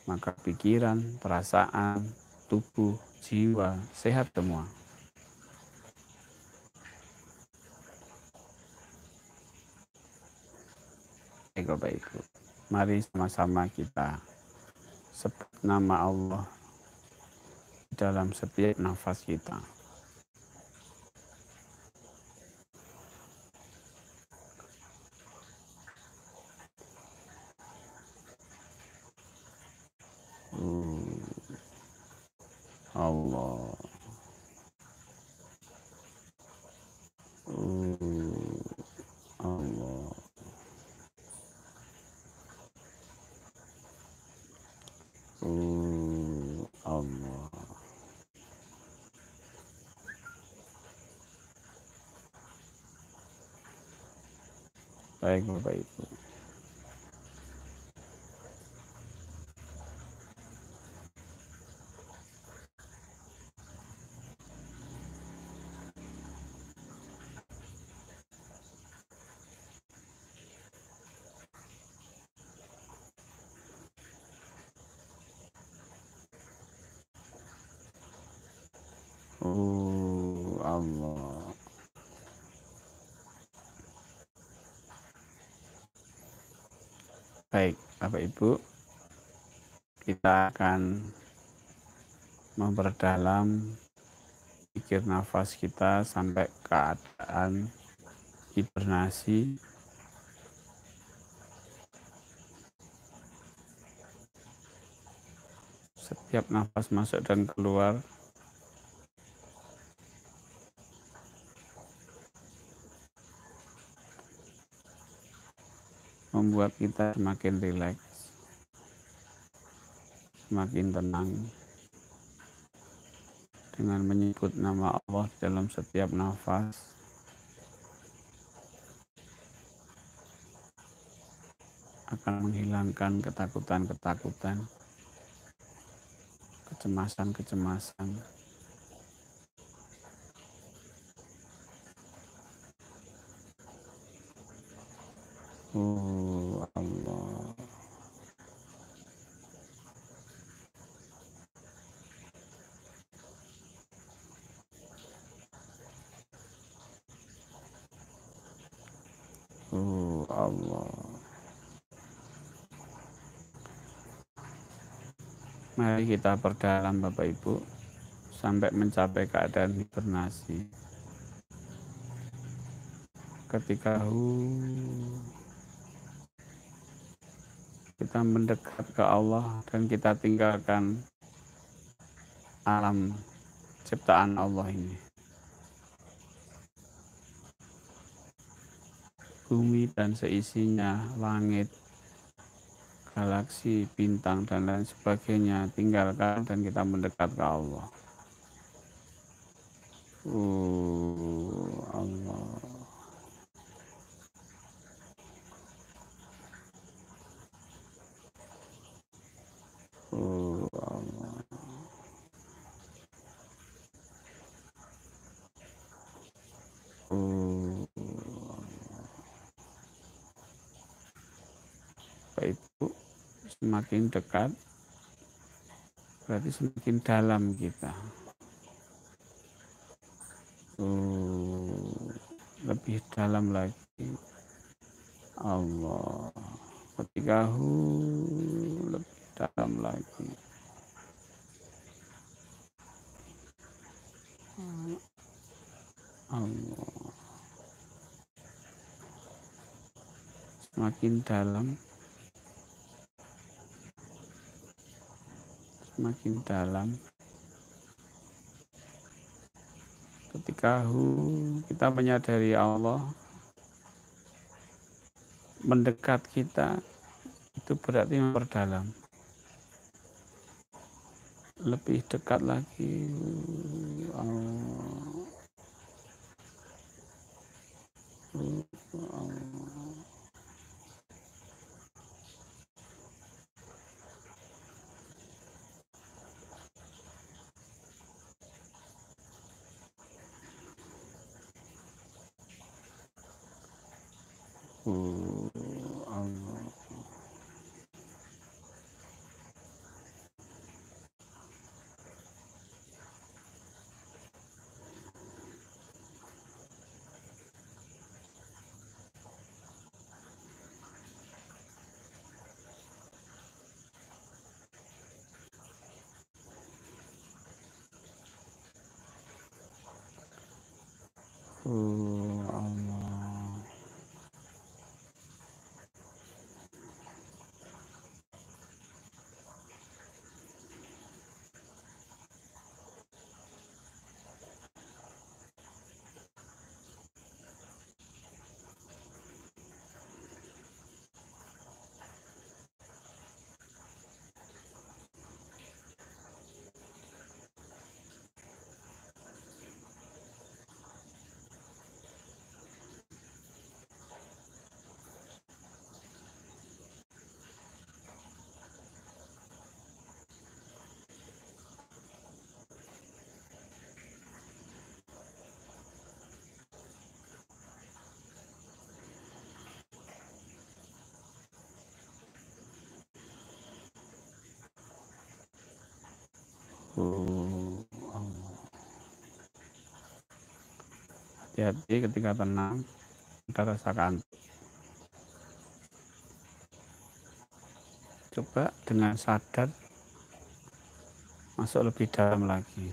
Maka pikiran, perasaan, tubuh, jiwa sehat semua. Baik Bapak Ibu, mari sama-sama kita sebut nama Allah dalam setiap nafas kita. Allah. Allah. Allah. Baik Bapak Ibu. Allah. Baik, Bapak Ibu, kita akan memperdalam pikir nafas kita sampai keadaan hibernasi. Setiap nafas masuk dan keluar membuat kita semakin rileks, semakin tenang. Dengan menyebut nama Allah dalam setiap nafas, akan menghilangkan ketakutan-ketakutan, kecemasan-kecemasan. Allah. Allah. Mari kita perdalam Bapak Ibu sampai mencapai keadaan hibernasi. Ketika kita mendekat ke Allah dan kita tinggalkan alam ciptaan Allah ini. Bumi dan seisinya, langit, galaksi, bintang, dan lain sebagainya, tinggalkan dan kita mendekat ke Allah. Allah. Allah. Bapak Ibu, semakin dekat berarti semakin dalam kita. Lebih dalam lagi. Allah. Ketika lebih dalam lagi. Allah. Semakin dalam. Semakin dalam. Ketika kita menyadari Allah mendekat kita, itu berarti memperdalam. Lebih dekat lagi. Allah. Allah. Hati-hati ketika tenang, kita rasakan. Coba dengan sadar masuk lebih dalam lagi.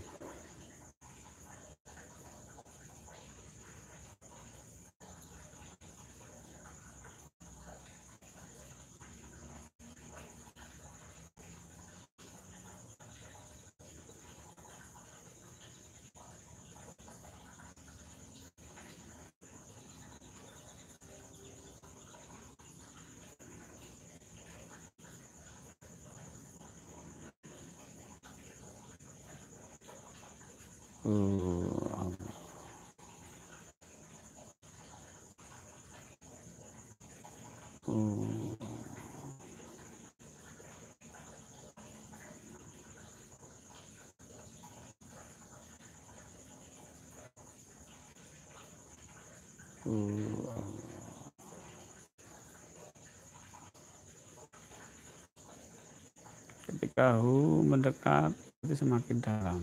Ketika mendekat berarti semakin dalam.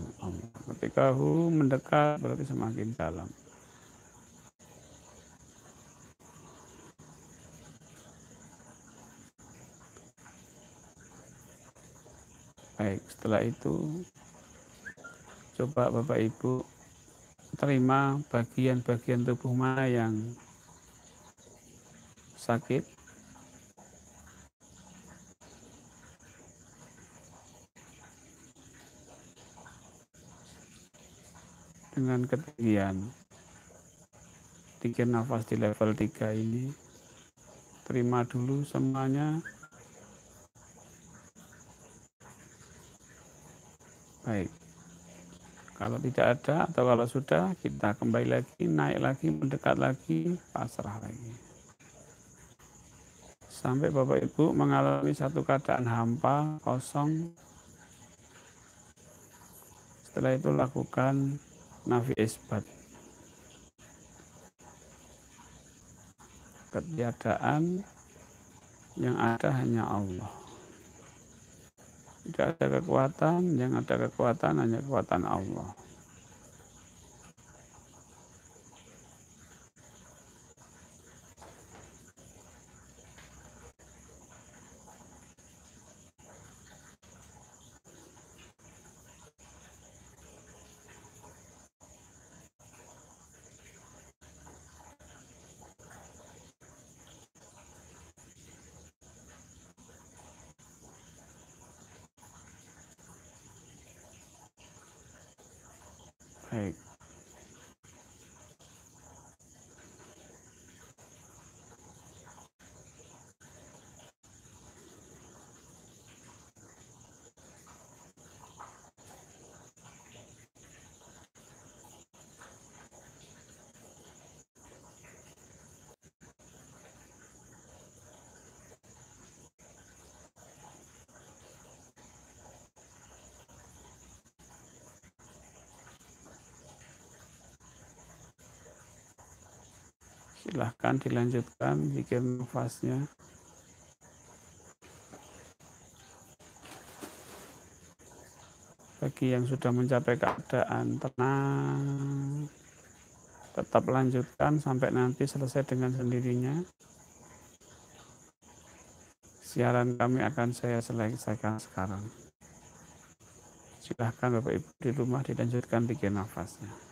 Ketika mendekat berarti semakin dalam. Baik, setelah itu coba Bapak Ibu terima bagian-bagian tubuh mana yang sakit. Dengan ketinggian 3 nafas di level 3 ini, terima dulu semuanya. Baik, kalau tidak ada atau kalau sudah, kita kembali lagi, naik lagi, mendekat lagi, pasrah lagi. Sampai Bapak Ibu mengalami satu keadaan hampa, kosong. Setelah itu lakukan nafi isbat. Ketiadaan yang ada hanya Allah. Tidak ada kekuatan, yang ada kekuatan hanya kekuatan Allah. Baik. Silahkan dilanjutkan bikin nafasnya. Bagi yang sudah mencapai keadaan tenang, tetap lanjutkan sampai nanti selesai dengan sendirinya. Siaran kami akan saya selesaikan sekarang. Silahkan Bapak Ibu di rumah dilanjutkan bikin nafasnya.